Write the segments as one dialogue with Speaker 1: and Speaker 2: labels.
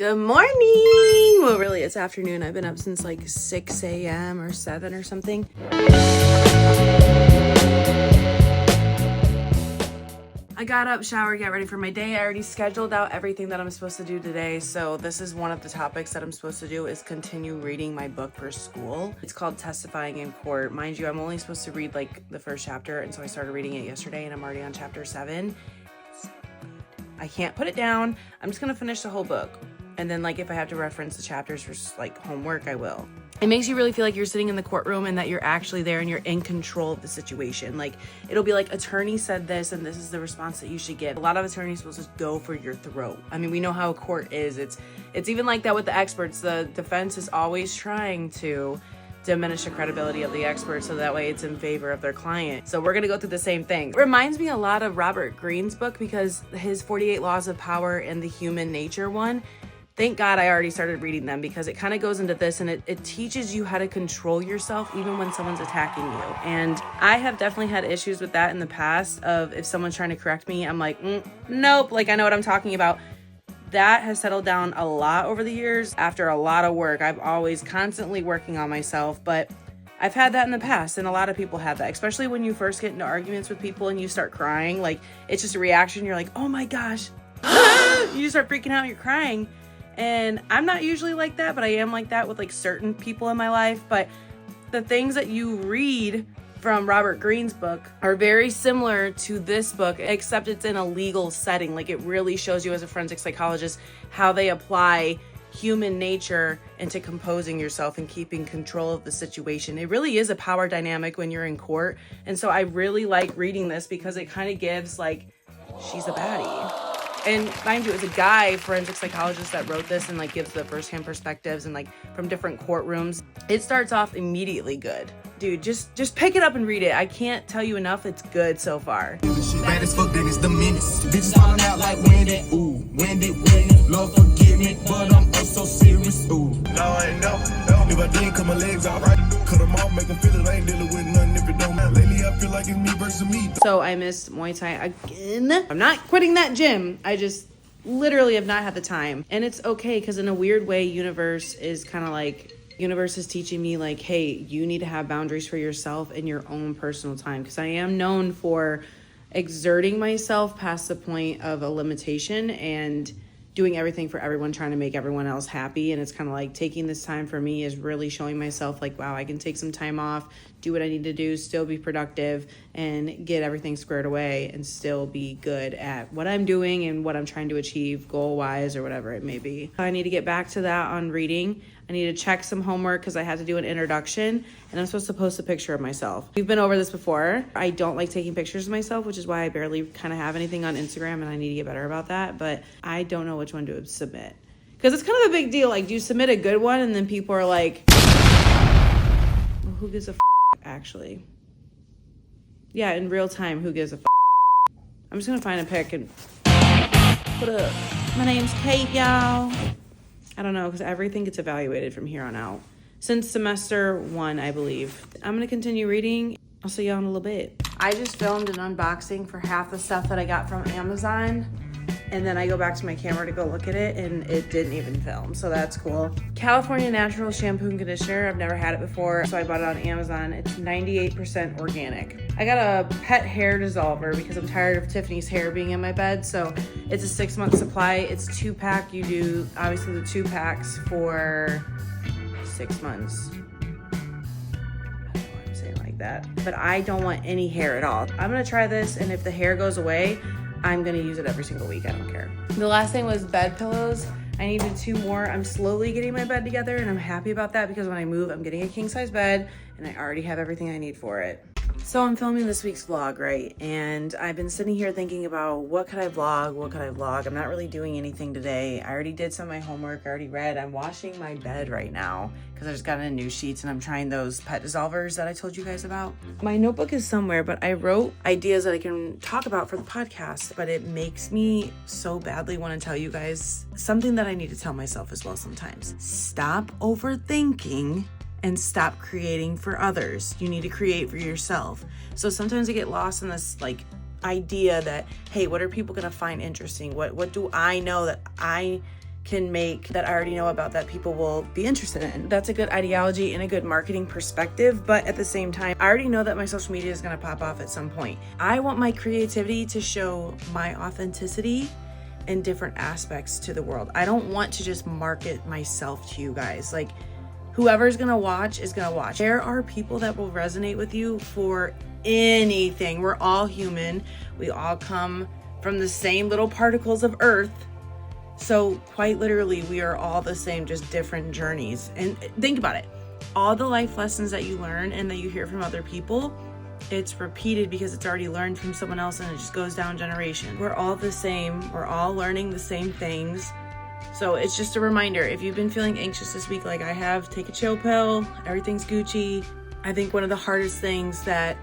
Speaker 1: Good morning! Well, really, it's afternoon. I've been up since like 6 a.m. or 7 or something. I got up, showered, got ready for my day. I already scheduled out everything that I'm supposed to do today. So this is one of the topics that I'm supposed to do is continue reading my book for school. It's called Testifying in Court. Mind you, I'm only supposed to read like the first chapter. And so I started reading it yesterday and I'm already on chapter 7. I can't put it down. I'm just going to finish the whole book. And then like if I have to reference the chapters for like homework, I will. It makes you really feel like you're sitting in the courtroom and that you're actually there and you're in control of the situation. Like it'll be like, attorney said this and this is the response that you should give. A lot of attorneys will just go for your throat. I mean, we know how a court is. It's even like that with the experts. The defense is always trying to diminish the credibility of the expert so that way it's in favor of their client. So we're gonna go through the same thing. It reminds me a lot of Robert Greene's book because his 48 Laws of Power and the Human Nature one, thank God I already started reading them because it kind of goes into this and it teaches you how to control yourself even when someone's attacking you. And I have definitely had issues with that in the past of if someone's trying to correct me, I'm like, nope, like I know what I'm talking about. That has settled down a lot over the years after a lot of work. I'm always constantly working on myself, but I've had that in the past and a lot of people have that, especially when you first get into arguments with people and you start crying. Like it's just a reaction. You're like, oh my gosh, you start freaking out, you're crying. And I'm not usually like that, but I am like that with like certain people in my life. But the things that you read from Robert Greene's book are very similar to this book, except it's in a legal setting. Like it really shows you as a forensic psychologist how they apply human nature into composing yourself and keeping control of the situation. It really is a power dynamic when you're in court. And so I really like reading this because it kind of gives like, she's a baddie. And mind you, it's a guy, forensic psychologist, that wrote this and like gives the firsthand perspectives and like from different courtrooms. It starts off immediately good. Dude, just pick it up and read it. I can't tell you enough. It's good so far.
Speaker 2: Bad as fuck, then it's the menace. Bitches falling out like Wendy. Ooh, Wendy Williams. Lord forgive me, but I'm oh so serious. Ooh. No, I ain't no. If I didn't cut my legs out right, cut them off, make them feel it. I ain't dealing with nothing if it don't matter. Lately, I feel like it's me versus me.
Speaker 1: So I missed Muay Thai again. I'm not quitting that gym. I just literally have not had the time. And it's okay because in a weird way, universe is teaching me like, hey, you need to have boundaries for yourself and your own personal time. Because I am known for exerting myself past the point of a limitation and doing everything for everyone, trying to make everyone else happy. And it's kind of like taking this time for me is really showing myself like, wow, I can take some time off, do what I need to do, still be productive and get everything squared away and still be good at what I'm doing and what I'm trying to achieve goal-wise or whatever it may be. I need to get back to that on reading. I need to check some homework because I had to do an introduction and I'm supposed to post a picture of myself. We've been over this before. I don't like taking pictures of myself, which is why I barely kind of have anything on Instagram and I need to get better about that. But I don't know which one to submit because it's kind of a big deal. Like, do you submit a good one and then people are like, well, who gives a actually? Yeah, in real time, who gives a I'm just gonna find a pic and put up. My name's Kate, y'all. I don't know, because everything gets evaluated from here on out. Since semester 1, I believe. I'm going to continue reading. I'll see y'all in a little bit. I just filmed an unboxing for half the stuff that I got from Amazon. And then I go back to my camera to go look at it, and it didn't even film, so that's cool. California Natural Shampoo and Conditioner. I've never had it before, so I bought it on Amazon. It's 98% organic. I got a pet hair dissolver because I'm tired of Tiffany's hair being in my bed, so it's a 6-month supply. It's 2-pack. You do, obviously, the 2 packs for 6 months. I don't know why I'm saying it like that, but I don't want any hair at all. I'm gonna try this, and if the hair goes away, I'm gonna use it every single week, I don't care. The last thing was bed pillows. I needed 2 more. I'm slowly getting my bed together and I'm happy about that because when I move, I'm getting a king size bed and I already have everything I need for it. So I'm filming this week's vlog, right? And I've been sitting here thinking about what could I vlog? I'm not really doing anything today. I already did some of my homework, I already read. I'm washing my bed right now because I just got in new sheets and I'm trying those pet dissolvers that I told you guys about. My notebook is somewhere, but I wrote ideas that I can talk about for the podcast, but it makes me so badly want to tell you guys something that I need to tell myself as well sometimes. Stop overthinking and stop creating for others. You need to create for yourself. So sometimes I get lost in this like idea that, hey, what are people gonna find interesting? What do I know that I can make that I already know about that people will be interested in. That's a good ideology and a good marketing perspective, but at the same time, I already know that my social media is going to pop off at some point. I want my creativity to show my authenticity in different aspects to the world. I don't want to just market myself to you guys. Like, whoever's going to watch is going to watch. There are people that will resonate with you for anything. We're all human. We all come from the same little particles of earth. So quite literally, we are all the same, just different journeys. And think about it. All the life lessons that you learn and that you hear from other people, it's repeated because it's already learned from someone else, and it just goes down generation. We're all the same. We're all learning the same things. So it's just a reminder, if you've been feeling anxious this week like I have, take a chill pill. Everything's Gucci. I think one of the hardest things that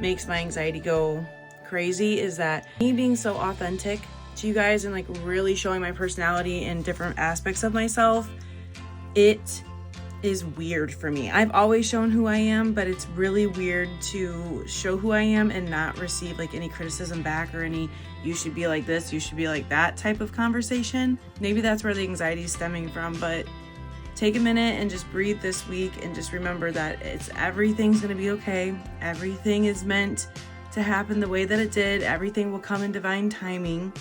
Speaker 1: makes my anxiety go crazy is that me being so authentic to you guys and like really showing my personality in different aspects of myself, it is weird for me. I've always shown who I am, but it's really weird to show who I am and not receive like any criticism back or any you should be like this, you should be like that type of conversation. Maybe that's where the anxiety is stemming from, but take a minute and just breathe this week and just remember that everything's gonna be okay. Everything is meant to happen the way that it did. Everything will come in divine timing.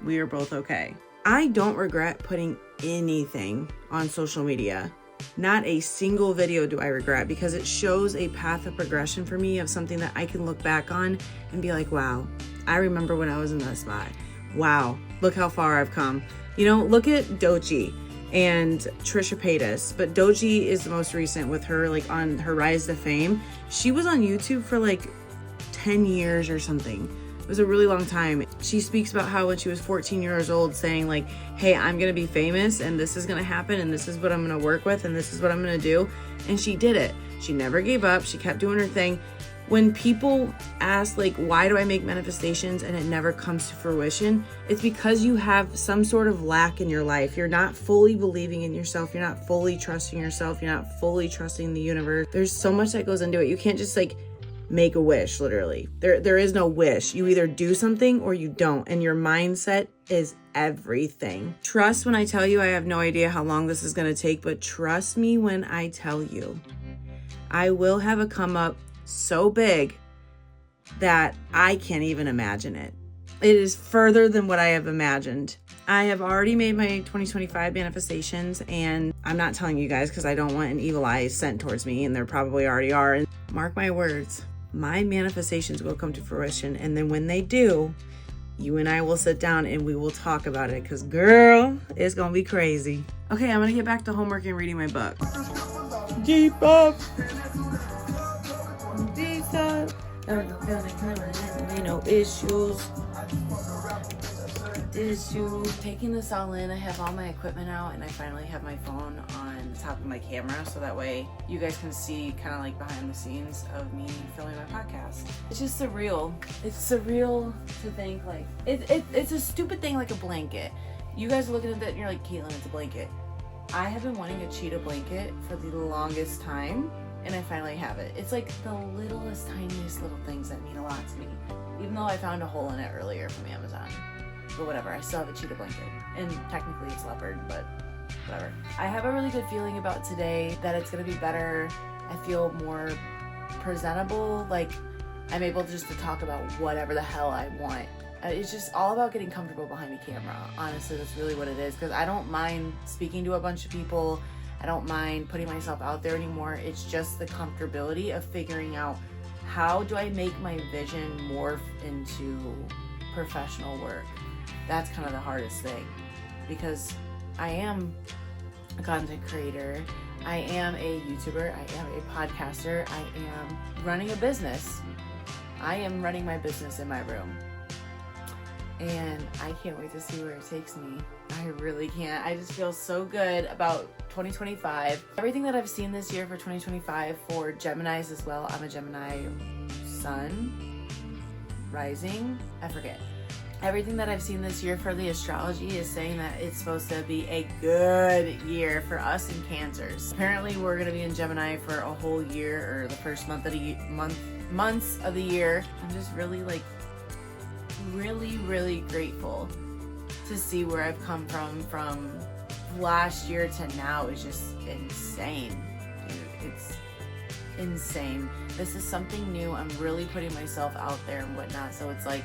Speaker 1: We are both okay. I don't regret putting anything on social media. Not a single video do I regret, because it shows a path of progression for me of something that I can look back on and be like, wow, I remember when I was in that spot. Wow, look how far I've come. You know, look at Doechii and Trisha Paytas, but Doechii is the most recent with her, like on her rise to fame. She was on YouTube for like 10 years or something. It was a really long time. She speaks about how when she was 14 years old saying like, hey, I'm gonna be famous and this is gonna happen and this is what I'm gonna work with and this is what I'm gonna do. And she did it. She never gave up. She kept doing her thing. When people ask like, why do I make manifestations and it never comes to fruition? It's because you have some sort of lack in your life. You're not fully believing in yourself. You're not fully trusting yourself. You're not fully trusting the universe. There's so much that goes into it. You can't just like make a wish, literally. There is no wish. You either do something or you don't. And your mindset is everything. Trust when I tell you I have no idea how long this is going to take, but trust me when I tell you I will have a come up so big that I can't even imagine it. It is further than what I have imagined. I have already made my 2025 manifestations, and I'm not telling you guys because I don't want an evil eye sent towards me, and there probably already are. And mark my words, my manifestations will come to fruition, and then when they do, you and I will sit down and we will talk about it, because girl, it's gonna be crazy. Okay, I'm gonna get back to homework and reading my book. Keep up. No issues. Taking this all in, I have all my equipment out and I finally have my phone on the top of my camera, so that way you guys can see kind of like behind the scenes of me filming my podcast. It's just surreal. It's surreal to think like it's a stupid thing like a blanket. You guys are looking at that and you're like, Caitlin, it's a blanket. I have been wanting a cheetah blanket for the longest time, and I finally have it. It's like the littlest, tiniest little things that mean a lot to me. Even though I found a hole in it earlier from Amazon. But whatever, I still have a cheetah blanket. And technically it's leopard, but whatever. I have a really good feeling about today, that it's gonna be better. I feel more presentable, like I'm able just to talk about whatever the hell I want. It's just all about getting comfortable behind the camera. Honestly, that's really what it is, because I don't mind speaking to a bunch of people. I don't mind putting myself out there anymore. It's just the comfortability of figuring out, how do I make my vision morph into professional work? That's kind of the hardest thing, because I am a content creator, I am a YouTuber, I am a podcaster, I am running a business. I am running my business in my room. And I can't wait to see where it takes me. I really can't. I just feel so good about 2025. Everything that I've seen this year for 2025 for Geminis as well. I'm a Gemini sun, rising, I forget. Everything that I've seen this year for the astrology is saying that it's supposed to be a good year for us in Cancers. Apparently we're going to be in Gemini for a whole year, or the first months of the year. I'm just really really grateful to see where I've come from last year to now is just insane, dude. It's insane. This is something new. I'm really putting myself out there and whatnot, so it's like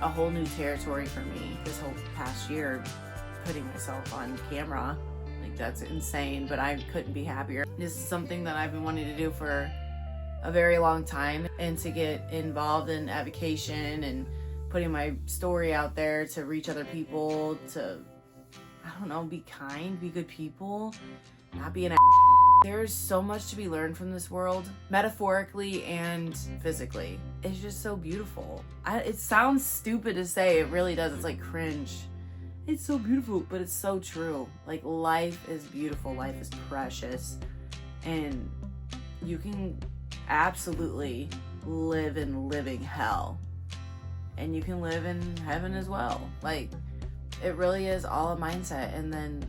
Speaker 1: a whole new territory for me this whole past year, putting myself on camera. Like, that's insane, but I couldn't be happier. This is something that I've been wanting to do for a very long time, and to get involved in advocation and putting my story out there to reach other people, to, I don't know, be kind, be good people, not be an There's so much to be learned from this world, metaphorically and physically. It's just so beautiful. It sounds stupid to say, it really does. It's like cringe. It's so beautiful, but it's so true. Like, life is beautiful, life is precious, and you can absolutely live in living hell, and you can live in heaven as well. Like, it really is all a mindset. And then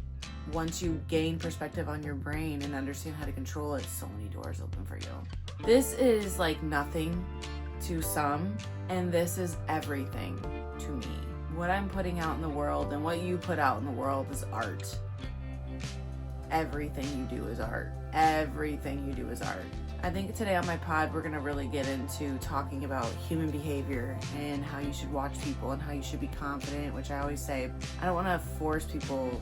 Speaker 1: once you gain perspective on your brain and understand how to control it, so many doors open for you. This is like nothing to some, and this is everything to me. What I'm putting out in the world and what you put out in the world is art. Everything you do is art. Everything you do is art. I think today on my pod, we're gonna really get into talking about human behavior and how you should watch people and how you should be confident, which I always say, I don't wanna force people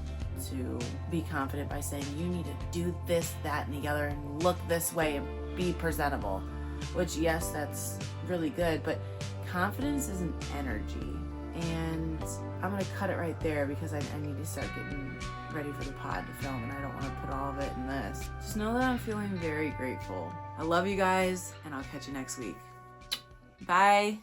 Speaker 1: to be confident by saying you need to do this, that, and the other and look this way and be presentable, which, yes, that's really good, but confidence is an energy. And I'm gonna cut it right there because I need to start getting ready for the pod to film, and I don't want to put all of it in this. Just know that I'm feeling very grateful. I love you guys, and I'll catch you next week. Bye.